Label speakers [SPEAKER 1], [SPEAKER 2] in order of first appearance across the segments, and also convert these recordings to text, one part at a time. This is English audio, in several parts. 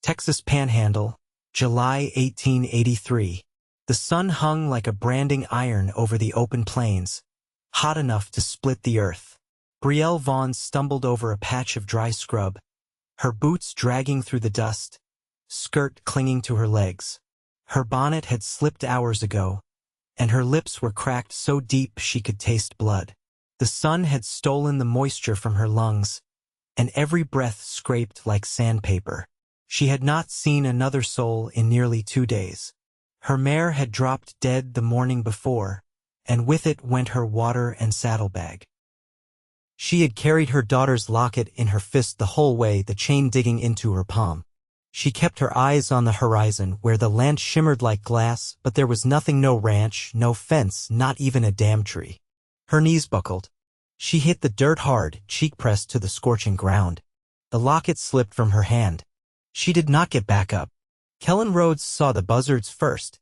[SPEAKER 1] Texas Panhandle, July 1883. The sun hung like a branding iron over the open plains, hot enough to split the earth. Brielle Vaughn stumbled over a patch of dry scrub, her boots dragging through the dust, skirt clinging to her legs. Her bonnet had slipped hours ago, and her lips were cracked so deep she could taste blood. The sun had stolen the moisture from her lungs, and every breath scraped like sandpaper. She had not seen another soul in nearly 2 days. Her mare had dropped dead the morning before, and with it went her water and saddlebag. She had carried her daughter's locket in her fist the whole way, the chain digging into her palm. She kept her eyes on the horizon where the land shimmered like glass, but there was nothing, no ranch, no fence, not even a damn tree. Her knees buckled. She hit the dirt hard, cheek pressed to the scorching ground. The locket slipped from her hand. She did not get back up. Kellan Rhodes saw the buzzards first,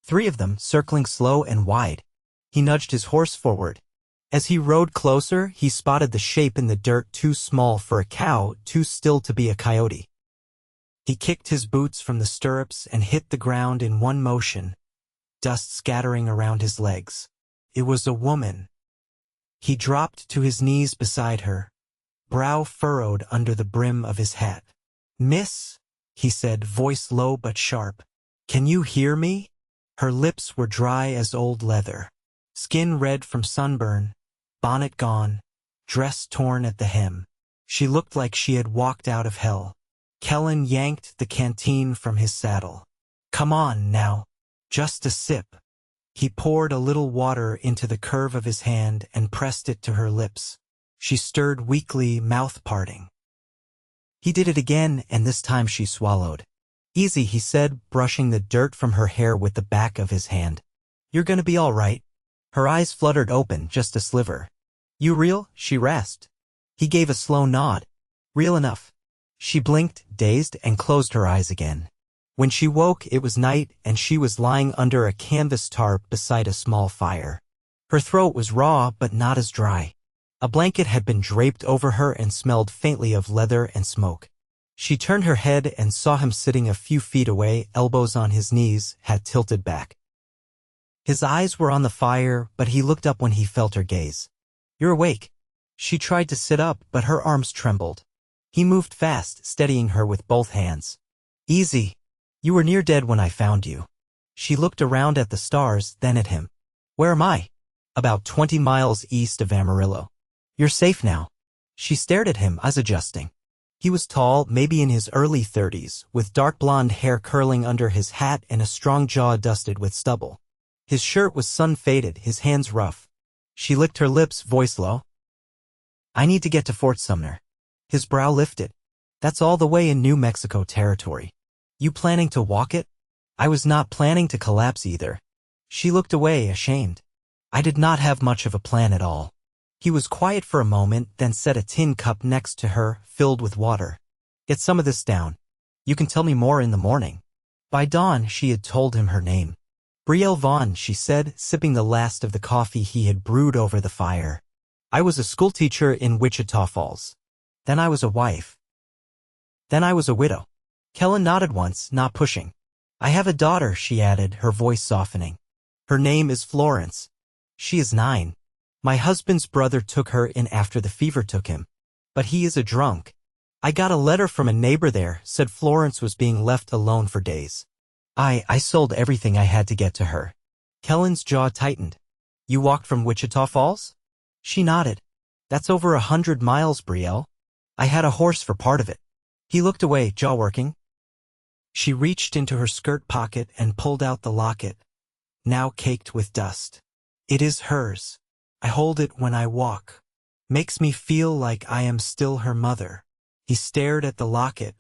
[SPEAKER 1] 3 of them circling slow and wide. He nudged his horse forward. As he rode closer, he spotted the shape in the dirt, too small for a cow, too still to be a coyote. He kicked his boots from the stirrups and hit the ground in one motion, dust scattering around his legs. It was a woman. He dropped to his knees beside her, brow furrowed under the brim of his hat. "Miss," he said, voice low but sharp, "can you hear me?" Her lips were dry as old leather, skin red from sunburn, bonnet gone, dress torn at the hem. She looked like she had walked out of hell. Kellan yanked the canteen from his saddle. "Come on, now. Just a sip." He poured a little water into the curve of his hand and pressed it to her lips. She stirred weakly, mouth parting. He did it again, and this time she swallowed. "Easy," he said, brushing the dirt from her hair with the back of his hand. "You're gonna be all right." Her eyes fluttered open, just a sliver. "You real?" she rasped. He gave a slow nod. "Real enough." She blinked, dazed, and closed her eyes again. When she woke, it was night, and she was lying under a canvas tarp beside a small fire. Her throat was raw, but not as dry. A blanket had been draped over her and smelled faintly of leather and smoke. She turned her head and saw him sitting a few feet away, elbows on his knees, hat tilted back. His eyes were on the fire, but he looked up when he felt her gaze. "You're awake." She tried to sit up, but her arms trembled. He moved fast, steadying her with both hands. "Easy. You were near dead when I found you." She looked around at the stars, then at him. "Where am I?" "About 20 miles east of Amarillo." "You're safe now." She stared at him, eyes adjusting. He was tall, maybe in his early 30s, with dark blonde hair curling under his hat and a strong jaw dusted with stubble. His shirt was sun-faded, his hands rough. She licked her lips, voice low. "I need to get to Fort Sumner." His brow lifted. "That's all the way in New Mexico territory. You planning to walk it?" "I was not planning to collapse either." She looked away, ashamed. "I did not have much of a plan at all." He was quiet for a moment, then set a tin cup next to her, filled with water. "Get some of this down. You can tell me more in the morning." By dawn, she had told him her name. "Brielle Vaughn," she said, sipping the last of the coffee he had brewed over the fire. "I was a schoolteacher in Wichita Falls. Then I was a wife. Then I was a widow." Kellan nodded once, not pushing. "I have a daughter," she added, her voice softening. "Her name is Florence. She is 9. My husband's brother took her in after the fever took him. But he is a drunk. I got a letter from a neighbor there, said Florence was being left alone for days. I sold everything I had to get to her." Kellan's jaw tightened. "You walked from Wichita Falls?" She nodded. "That's over 100 miles, Brielle. I had a horse for part of it." He looked away, jaw working. She reached into her skirt pocket and pulled out the locket, now caked with dust. "It is hers. I hold it when I walk. Makes me feel like I am still her mother." He stared at the locket,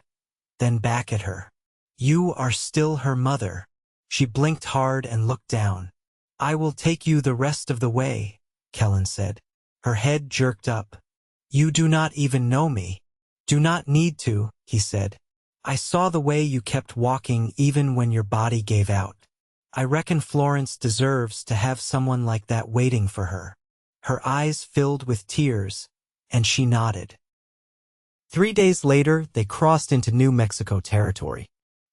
[SPEAKER 1] then back at her. "You are still her mother." She blinked hard and looked down. "I will take you the rest of the way," Kellan said. Her head jerked up. "You do not even know me." "Do not need to," he said. "I saw the way you kept walking even when your body gave out. I reckon Florence deserves to have someone like that waiting for her." Her eyes filled with tears, and she nodded. 3 days later, they crossed into New Mexico territory.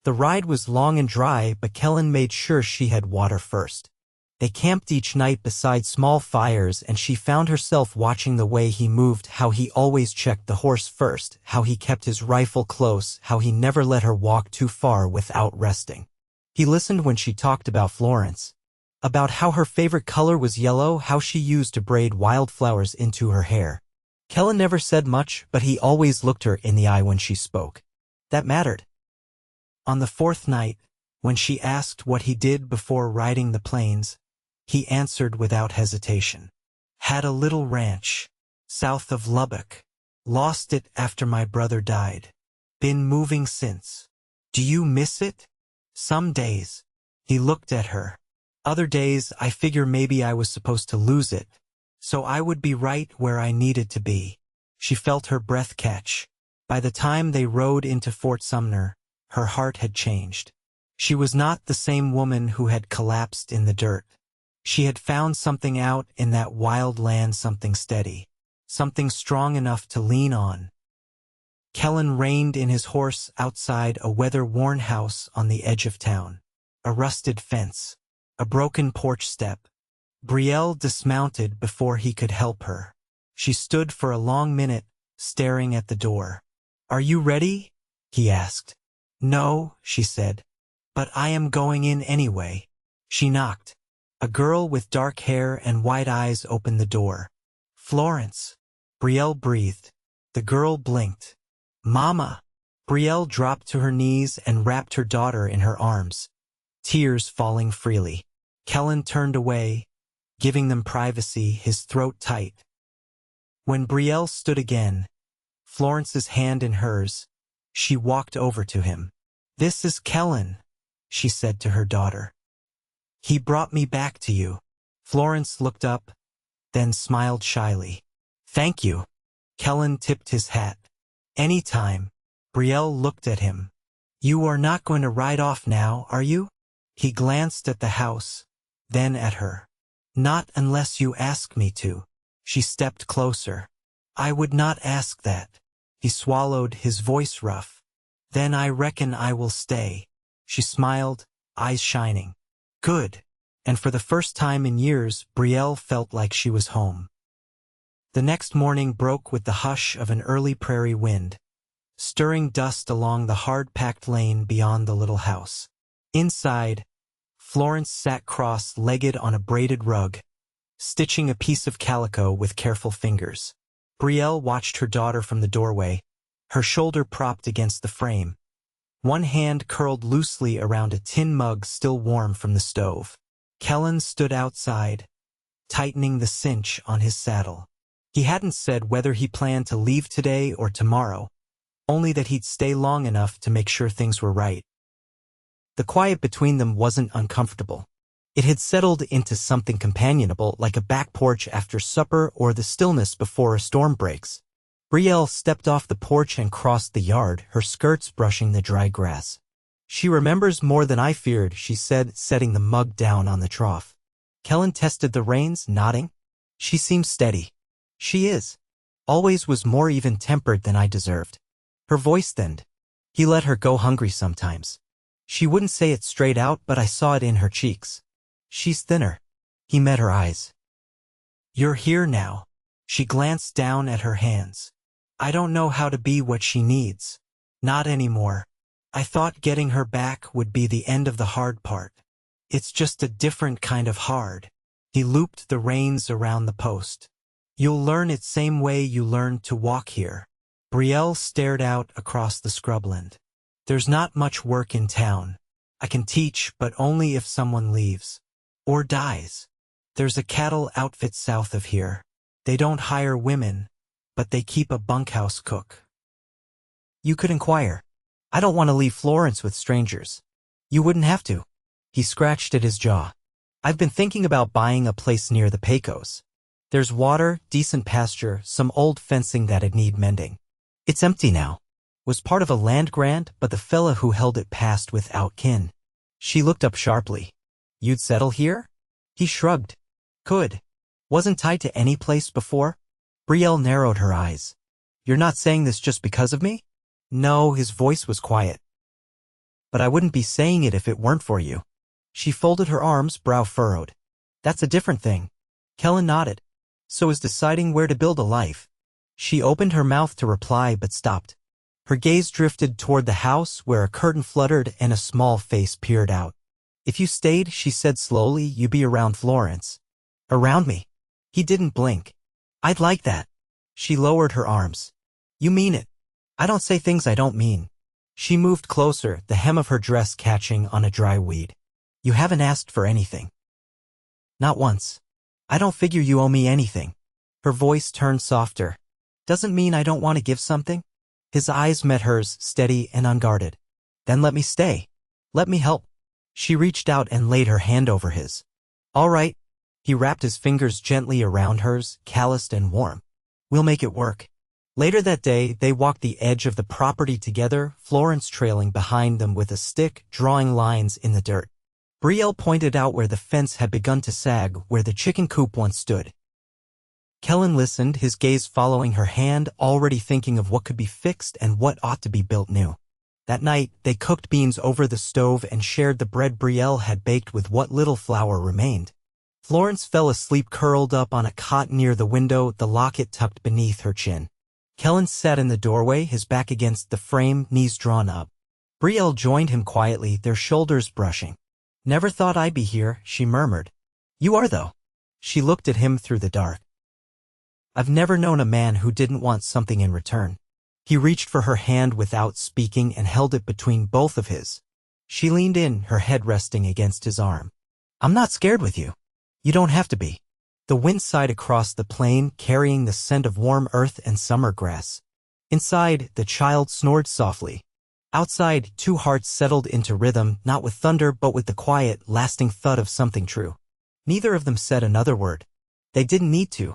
[SPEAKER 1] The ride was long and dry, but Kellan made sure she had water first. They camped each night beside small fires, and she found herself watching the way he moved, how he always checked the horse first, how he kept his rifle close, how he never let her walk too far without resting. He listened when she talked about Florence, about how her favorite color was yellow, how she used to braid wildflowers into her hair. Kellan never said much, but he always looked her in the eye when she spoke. That mattered. On the fourth night, when she asked what he did before riding the plains, he answered without hesitation. Had a little ranch, south of Lubbock. Lost it after my brother died. Been moving since. Do you miss it? Some days. He looked at her. Other days, I figure maybe I was supposed to lose it, so I would be right where I needed to be. She felt her breath catch. By the time they rode into Fort Sumner, her heart had changed. She was not the same woman who had collapsed in the dirt. She had found something out in that wild land, something steady, something strong enough to lean on. Kellan reined in his horse outside a weather-worn house on the edge of town. A rusted fence, a broken porch step. Brielle dismounted before he could help her. She stood for a long minute, staring at the door. "Are you ready?" he asked. "No," she said. "But I am going in anyway." She knocked. A girl with dark hair and wide eyes opened the door. "Florence," Brielle breathed. The girl blinked. "Mama." Brielle dropped to her knees and wrapped her daughter in her arms, tears falling freely. Kellan turned away, giving them privacy, his throat tight. When Brielle stood again, Florence's hand in hers, she walked over to him. "This is Kellan," she said to her daughter. "He brought me back to you." Florence looked up, then smiled shyly. "Thank you." Kellan tipped his hat. "Any time." Brielle looked at him. "You are not going to ride off now, are you?" He glanced at the house, then at her. "Not unless you ask me to." She stepped closer. "I would not ask that." He swallowed, his voice rough. "Then I reckon I will stay." She smiled, eyes shining. "Good." And for the first time in years, Brielle felt like she was home. The next morning broke with the hush of an early prairie wind, stirring dust along the hard-packed lane beyond the little house. Inside, Florence sat cross-legged on a braided rug, stitching a piece of calico with careful fingers. Brielle watched her daughter from the doorway, her shoulder propped against the frame, one hand curled loosely around a tin mug still warm from the stove. Kellan stood outside, tightening the cinch on his saddle. He hadn't said whether he planned to leave today or tomorrow, only that he'd stay long enough to make sure things were right. The quiet between them wasn't uncomfortable. It had settled into something companionable, like a back porch after supper or the stillness before a storm breaks. Brielle stepped off the porch and crossed the yard, her skirts brushing the dry grass. "She remembers more than I feared," she said, setting the mug down on the trough. Kellan tested the reins, nodding. "She seems steady." "She is. Always was more even-tempered than I deserved." Her voice thinned. He let her go hungry sometimes. She wouldn't say it straight out, but I saw it in her cheeks. "She's thinner." He met her eyes. "You're here now." She glanced down at her hands. "I don't know how to be what she needs. Not anymore. I thought getting her back would be the end of the hard part. It's just a different kind of hard." He looped the reins around the post. "You'll learn it same way you learned to walk here." Brielle stared out across the scrubland. "There's not much work in town. I can teach, but only if someone leaves. Or dies. There's a cattle outfit south of here. They don't hire women, but they keep a bunkhouse cook. You could inquire. I don't want to leave Florence with strangers." "You wouldn't have to." He scratched at his jaw. "I've been thinking about buying a place near the Pecos. There's water, decent pasture, some old fencing that'd need mending. It's empty now. Was part of a land grant, but the fella who held it passed without kin." She looked up sharply. "You'd settle here?" He shrugged. "Could. Wasn't tied to any place before." Brielle narrowed her eyes. You're not saying this just because of me? No, his voice was quiet. But I wouldn't be saying it if it weren't for you. She folded her arms, brow furrowed. That's a different thing. Kellan nodded. So is deciding where to build a life. She opened her mouth to reply but stopped. Her gaze drifted toward the house where a curtain fluttered and a small face peered out. If you stayed, she said slowly, you'd be around Florence. Around me? He didn't blink. I'd like that. She lowered her arms. You mean it. I don't say things I don't mean. She moved closer, the hem of her dress catching on a dry weed. You haven't asked for anything. Not once. I don't figure you owe me anything. Her voice turned softer. Doesn't mean I don't want to give something. His eyes met hers, steady and unguarded. Then let me stay. Let me help. She reached out and laid her hand over his. All right. He wrapped his fingers gently around hers, calloused and warm. We'll make it work. Later that day, they walked the edge of the property together, Florence trailing behind them with a stick, drawing lines in the dirt. Brielle pointed out where the fence had begun to sag, where the chicken coop once stood. Kellan listened, his gaze following her hand, already thinking of what could be fixed and what ought to be built new. That night, they cooked beans over the stove and shared the bread Brielle had baked with what little flour remained. Florence fell asleep curled up on a cot near the window, the locket tucked beneath her chin. Kellan sat in the doorway, his back against the frame, knees drawn up. Brielle joined him quietly, their shoulders brushing. Never thought I'd be here, she murmured. You are, though. She looked at him through the dark. I've never known a man who didn't want something in return. He reached for her hand without speaking and held it between both of his. She leaned in, her head resting against his arm. I'm not scared with you. You don't have to be. The wind sighed across the plain, carrying the scent of warm earth and summer grass. Inside, the child snored softly. Outside, two hearts settled into rhythm, not with thunder but with the quiet, lasting thud of something true. Neither of them said another word. They didn't need to.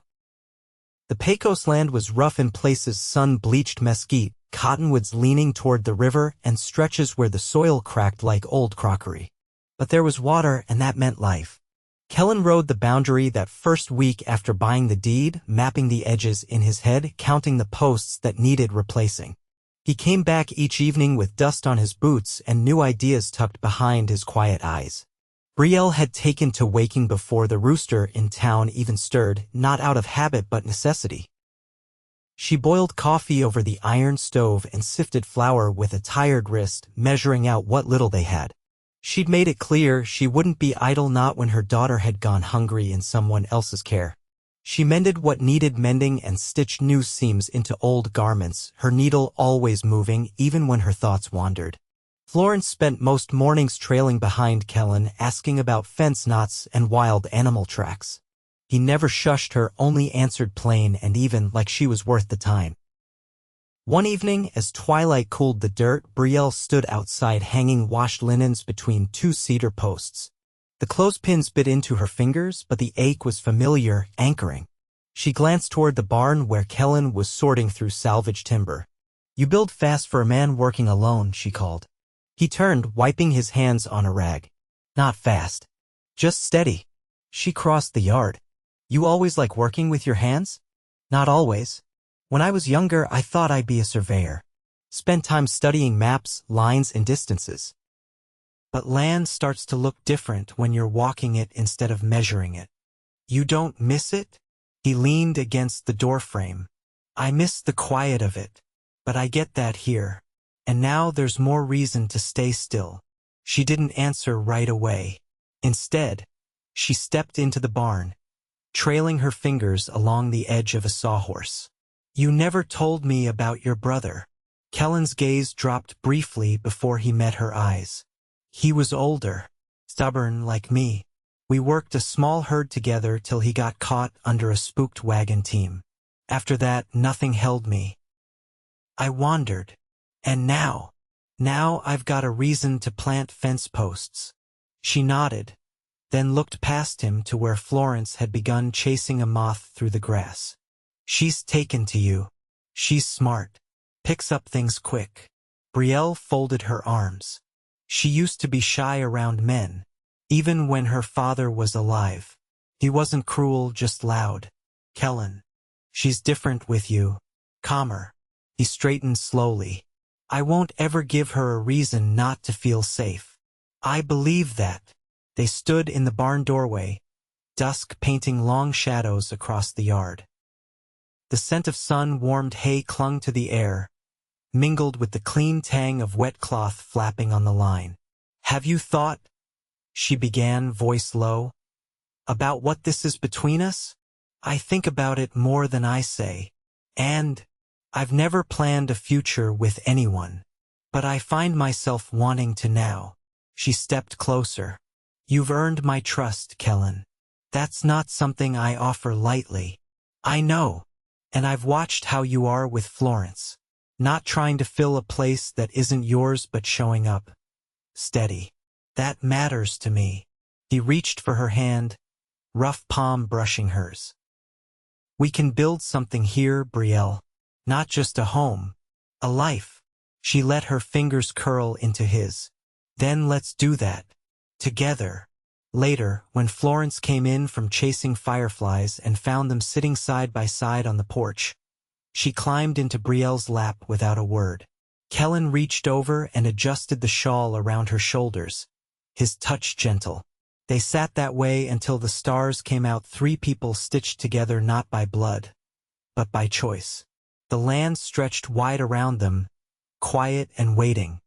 [SPEAKER 1] The Pecos land was rough in places, sun-bleached mesquite, cottonwoods leaning toward the river, and stretches where the soil cracked like old crockery. But there was water, and that meant life. Kellan rode the boundary that first week after buying the deed, mapping the edges in his head, counting the posts that needed replacing. He came back each evening with dust on his boots and new ideas tucked behind his quiet eyes. Brielle had taken to waking before the rooster in town even stirred, not out of habit but necessity. She boiled coffee over the iron stove and sifted flour with a tired wrist, measuring out what little they had. She'd made it clear she wouldn't be idle, not when her daughter had gone hungry in someone else's care. She mended what needed mending and stitched new seams into old garments, her needle always moving even when her thoughts wandered. Florence spent most mornings trailing behind Kellan, asking about fence knots and wild animal tracks. He never shushed her, only answered plain and even, like she was worth the time. One evening, as twilight cooled the dirt, Brielle stood outside hanging washed linens between two cedar posts. The clothespins bit into her fingers, but the ache was familiar, anchoring. She glanced toward the barn where Kellan was sorting through salvage timber. You build fast for a man working alone, she called. He turned, wiping his hands on a rag. Not fast. Just steady. She crossed the yard. You always like working with your hands? Not always. When I was younger, I thought I'd be a surveyor. Spent time studying maps, lines, and distances. But land starts to look different when you're walking it instead of measuring it. You don't miss it? He leaned against the doorframe. I miss the quiet of it. But I get that here. And now there's more reason to stay still. She didn't answer right away. Instead, she stepped into the barn, trailing her fingers along the edge of a sawhorse. You never told me about your brother. Kellan's gaze dropped briefly before he met her eyes. He was older, stubborn like me. We worked a small herd together till he got caught under a spooked wagon team. After that, nothing held me. I wandered. And now I've got a reason to plant fence posts. She nodded, then looked past him to where Florence had begun chasing a moth through the grass. She's taken to you. She's smart. Picks up things quick. Brielle folded her arms. She used to be shy around men, even when her father was alive. He wasn't cruel, just loud. Kellan. She's different with you. Calmer. He straightened slowly. I won't ever give her a reason not to feel safe. I believe that. They stood in the barn doorway, dusk painting long shadows across the yard. The scent of sun-warmed hay clung to the air, mingled with the clean tang of wet cloth flapping on the line. Have you thought, she began, voice low, about what this is between us? I think about it more than I say. And I've never planned a future with anyone. But I find myself wanting to now. She stepped closer. You've earned my trust, Kellan. That's not something I offer lightly. I know. And I've watched how you are with Florence. Not trying to fill a place that isn't yours but showing up. Steady. That matters to me. He reached for her hand, rough palm brushing hers. We can build something here, Brielle. Not just a home. A life. She let her fingers curl into his. Then let's do that. Together. Later, when Florence came in from chasing fireflies and found them sitting side by side on the porch, she climbed into Brielle's lap without a word. Kellan reached over and adjusted the shawl around her shoulders, his touch gentle. They sat that way until the stars came out, three people stitched together not by blood, but by choice. The land stretched wide around them, quiet and waiting.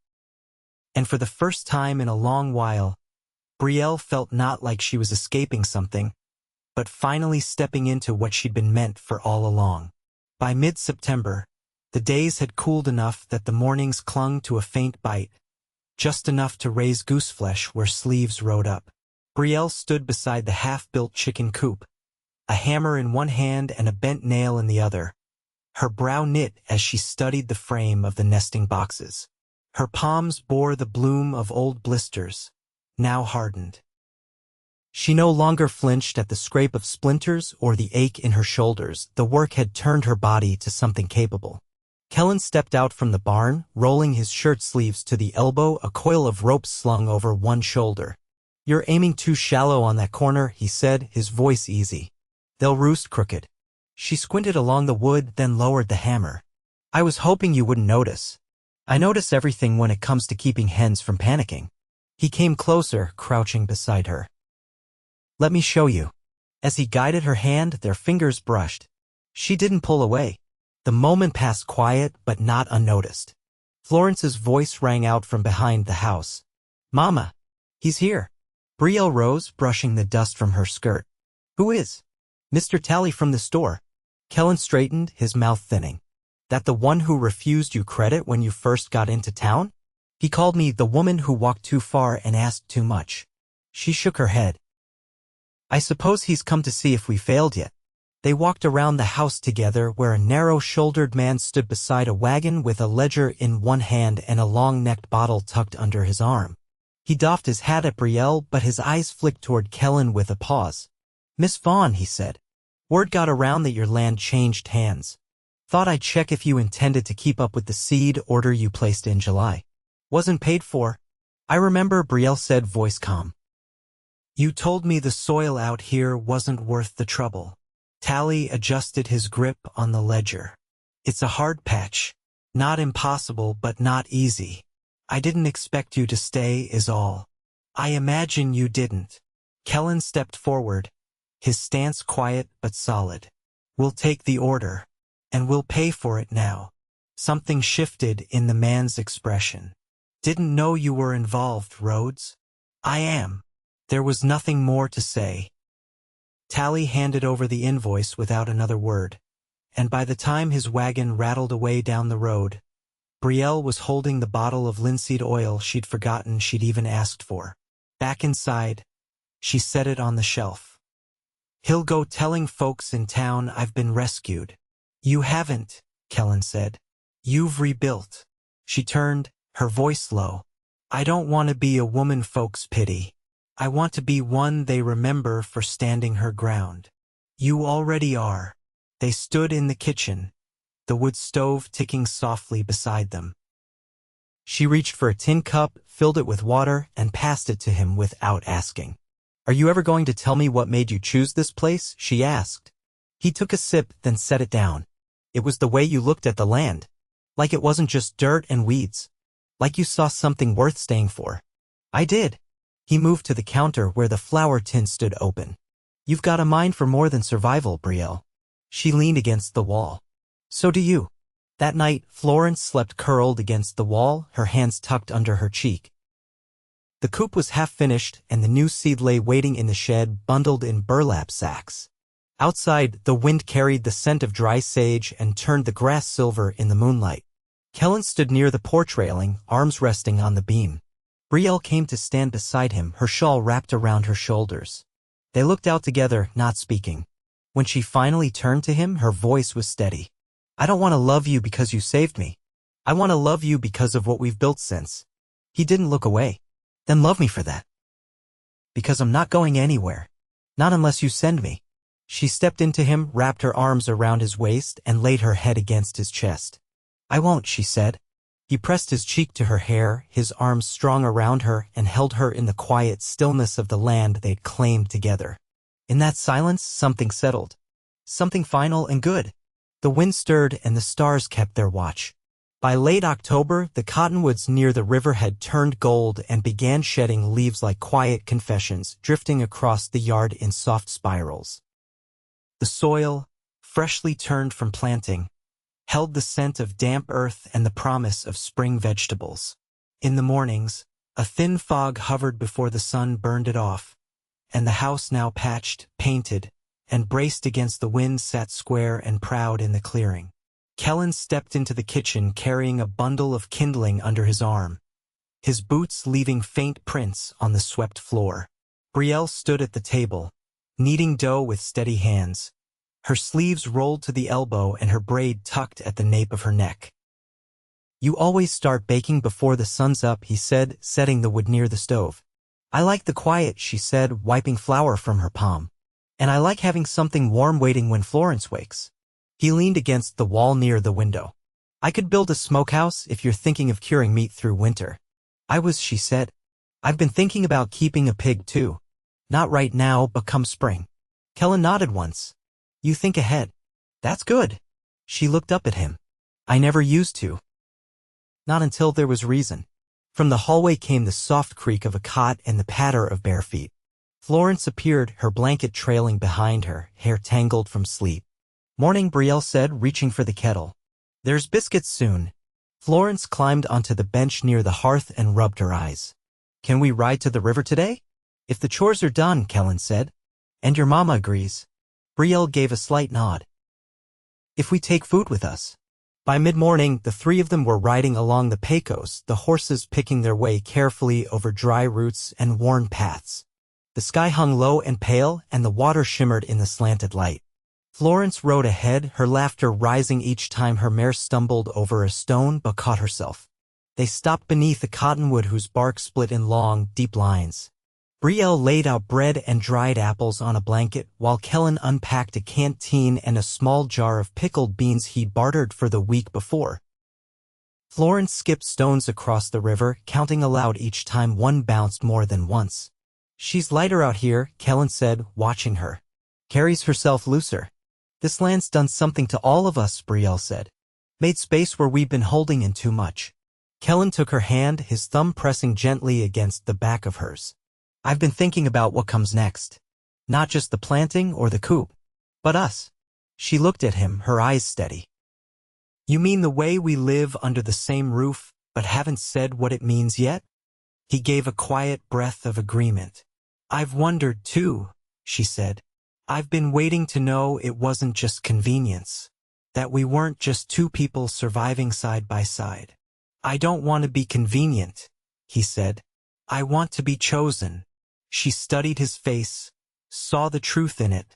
[SPEAKER 1] And for the first time in a long while, Brielle felt not like she was escaping something, but finally stepping into what she'd been meant for all along. By mid-September, the days had cooled enough that the mornings clung to a faint bite, just enough to raise gooseflesh where sleeves rode up. Brielle stood beside the half-built chicken coop, a hammer in one hand and a bent nail in the other, her brow knit as she studied the frame of the nesting boxes. Her palms bore the bloom of old blisters, now hardened. She no longer flinched at the scrape of splinters or the ache in her shoulders. The work had turned her body to something capable. Kellan stepped out from the barn, rolling his shirt sleeves to the elbow, a coil of rope slung over one shoulder. You're aiming too shallow on that corner, he said, his voice easy. They'll roost crooked. She squinted along the wood, then lowered the hammer. I was hoping you wouldn't notice. I notice everything when it comes to keeping hens from panicking. He came closer, crouching beside her. Let me show you. As he guided her hand, their fingers brushed. She didn't pull away. The moment passed quiet but not unnoticed. Florence's voice rang out from behind the house. Mama, he's here. Brielle rose, brushing the dust from her skirt. Who is? Mr. Tally from the store. Kellan straightened, his mouth thinning. That the one who refused you credit when you first got into town? He called me the woman who walked too far and asked too much. She shook her head. I suppose he's come to see if we failed yet. They walked around the house together where a narrow-shouldered man stood beside a wagon with a ledger in one hand and a long-necked bottle tucked under his arm. He doffed his hat at Brielle, but his eyes flicked toward Kellan with a pause. Miss Vaughn, he said. Word got around that your land changed hands. Thought I'd check if you intended to keep up with the seed order you placed in July. Wasn't paid for. I remember, Brielle said, voice calm. You told me the soil out here wasn't worth the trouble. Tally adjusted his grip on the ledger. It's a hard patch. Not impossible, but not easy. I didn't expect you to stay, is all. I imagine you didn't. Kellan stepped forward, his stance quiet but solid. We'll take the order. And we'll pay for it now. Something shifted in the man's expression. Didn't know you were involved, Rhodes. I am. There was nothing more to say. Tally handed over the invoice without another word, and by the time his wagon rattled away down the road, Brielle was holding the bottle of linseed oil she'd forgotten she'd even asked for. Back inside, she set it on the shelf. He'll go telling folks in town I've been rescued. You haven't, Kellan said. You've rebuilt. She turned, her voice low. I don't want to be a woman folks pity. I want to be one they remember for standing her ground. You already are. They stood in the kitchen, the wood stove ticking softly beside them. She reached for a tin cup, filled it with water, and passed it to him without asking. Are you ever going to tell me what made you choose this place? She asked. He took a sip, then set it down. It was the way you looked at the land. Like it wasn't just dirt and weeds. Like you saw something worth staying for. I did. He moved to the counter where the flower tin stood open. You've got a mind for more than survival, Brielle. She leaned against the wall. So do you. That night, Florence slept curled against the wall, her hands tucked under her cheek. The coop was half finished, and the new seed lay waiting in the shed, bundled in burlap sacks. Outside, the wind carried the scent of dry sage and turned the grass silver in the moonlight. Kellan stood near the porch railing, arms resting on the beam. Brielle came to stand beside him, her shawl wrapped around her shoulders. They looked out together, not speaking. When she finally turned to him, her voice was steady. I don't want to love you because you saved me. I want to love you because of what we've built since. He didn't look away. Then love me for that. Because I'm not going anywhere. Not unless you send me. She stepped into him, wrapped her arms around his waist, and laid her head against his chest. I won't, she said. He pressed his cheek to her hair, his arms strong around her, and held her in the quiet stillness of the land they'd claimed together. In that silence, something settled. Something final and good. The wind stirred and the stars kept their watch. By late October, the cottonwoods near the river had turned gold and began shedding leaves like quiet confessions, drifting across the yard in soft spirals. The soil, freshly turned from planting, held the scent of damp earth and the promise of spring vegetables. In the mornings, a thin fog hovered before the sun burned it off, and the house, now patched, painted, and braced against the wind, sat square and proud in the clearing. Kellan stepped into the kitchen carrying a bundle of kindling under his arm, his boots leaving faint prints on the swept floor. Brielle stood at the table, kneading dough with steady hands, her sleeves rolled to the elbow and her braid tucked at the nape of her neck. You always start baking before the sun's up, he said, setting the wood near the stove. I like the quiet, she said, wiping flour from her palm. And I like having something warm waiting when Florence wakes. He leaned against the wall near the window. I could build a smokehouse if you're thinking of curing meat through winter. She said. I've been thinking about keeping a pig too. Not right now, but come spring. Kellan nodded once. You think ahead. That's good. She looked up at him. I never used to. Not until there was reason. From the hallway came the soft creak of a cot and the patter of bare feet. Florence appeared, her blanket trailing behind her, hair tangled from sleep. Morning, Brielle said, reaching for the kettle. There's biscuits soon. Florence climbed onto the bench near the hearth and rubbed her eyes. Can we ride to the river today? If the chores are done, Kellan said. And your mama agrees. Brielle gave a slight nod. If we take food with us. By mid-morning, the three of them were riding along the Pecos, the horses picking their way carefully over dry roots and worn paths. The sky hung low and pale, and the water shimmered in the slanted light. Florence rode ahead, her laughter rising each time her mare stumbled over a stone but caught herself. They stopped beneath a cottonwood whose bark split in long, deep lines. Brielle laid out bread and dried apples on a blanket, while Kellan unpacked a canteen and a small jar of pickled beans he'd bartered for the week before. Florence skipped stones across the river, counting aloud each time one bounced more than once. She's lighter out here, Kellan said, watching her. Carries herself looser. This land's done something to all of us, Brielle said. Made space where we've been holding in too much. Kellan took her hand, his thumb pressing gently against the back of hers. I've been thinking about what comes next. Not just the planting or the coop, but us. She looked at him, her eyes steady. You mean the way we live under the same roof, but haven't said what it means yet? He gave a quiet breath of agreement. I've wondered too, she said. I've been waiting to know it wasn't just convenience, that we weren't just two people surviving side by side. I don't want to be convenient, he said. I want to be chosen. She studied his face, saw the truth in it,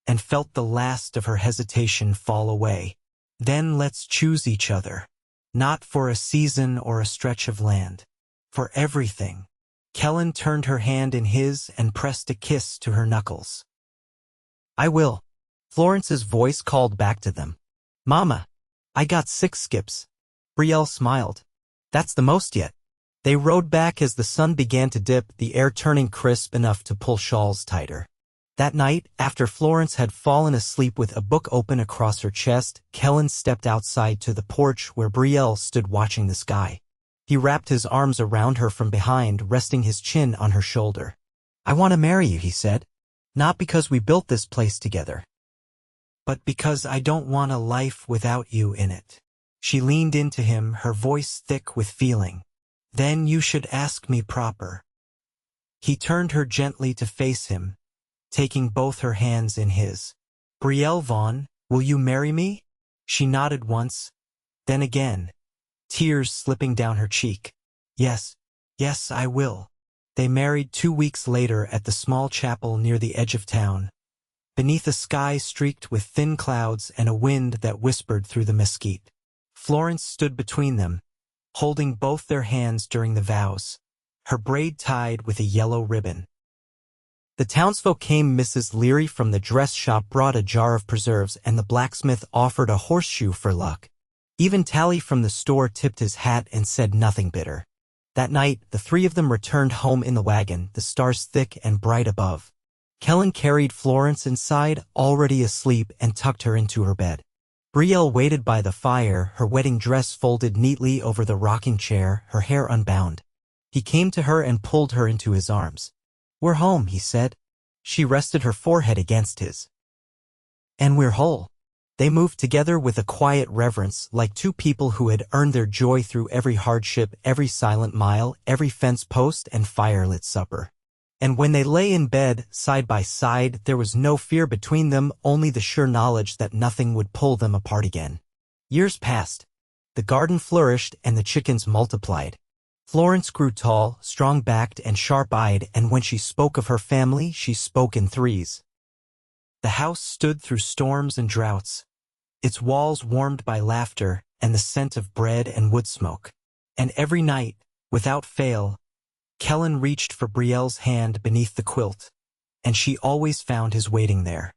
[SPEAKER 1] and felt the last of her hesitation fall away. Then let's choose each other. Not for a season or a stretch of land. For everything. Kellan turned her hand in his and pressed a kiss to her knuckles. I will. Florence's voice called back to them. Mama, I got 6 skips. Brielle smiled. That's the most yet. They rode back as the sun began to dip, the air turning crisp enough to pull shawls tighter. That night, after Florence had fallen asleep with a book open across her chest, Kellan stepped outside to the porch where Brielle stood watching the sky. He wrapped his arms around her from behind, resting his chin on her shoulder. "I want to marry you," he said. "Not because we built this place together, but because I don't want a life without you in it." She leaned into him, her voice thick with feeling. "Then you should ask me proper." He turned her gently to face him, taking both her hands in his. "Brielle Vaughn, will you marry me?" She nodded once, then again, tears slipping down her cheek. "Yes, yes, I will." They married 2 weeks later at the small chapel near the edge of town, beneath a sky streaked with thin clouds and a wind that whispered through the mesquite. Florence stood between them, holding both their hands during the vows, her braid tied with a yellow ribbon. The townsfolk came. Mrs. Leary from the dress shop brought a jar of preserves, and the blacksmith offered a horseshoe for luck. Even Tally from the store tipped his hat and said nothing bitter. That night, the three of them returned home in the wagon, the stars thick and bright above. Kellan carried Florence inside, already asleep, and tucked her into her bed. Brielle waited by the fire, her wedding dress folded neatly over the rocking chair, her hair unbound. He came to her and pulled her into his arms. "We're home," he said. She rested her forehead against his. "And we're whole." They moved together with a quiet reverence, like two people who had earned their joy through every hardship, every silent mile, every fence post and firelit supper. And when they lay in bed, side by side, there was no fear between them, only the sure knowledge that nothing would pull them apart again. Years passed. The garden flourished and the chickens multiplied. Florence grew tall, strong-backed, and sharp-eyed, and when she spoke of her family, she spoke in threes. The house stood through storms and droughts, its walls warmed by laughter and the scent of bread and wood smoke. And every night, without fail, Kellan reached for Brielle's hand beneath the quilt, and she always found his waiting there.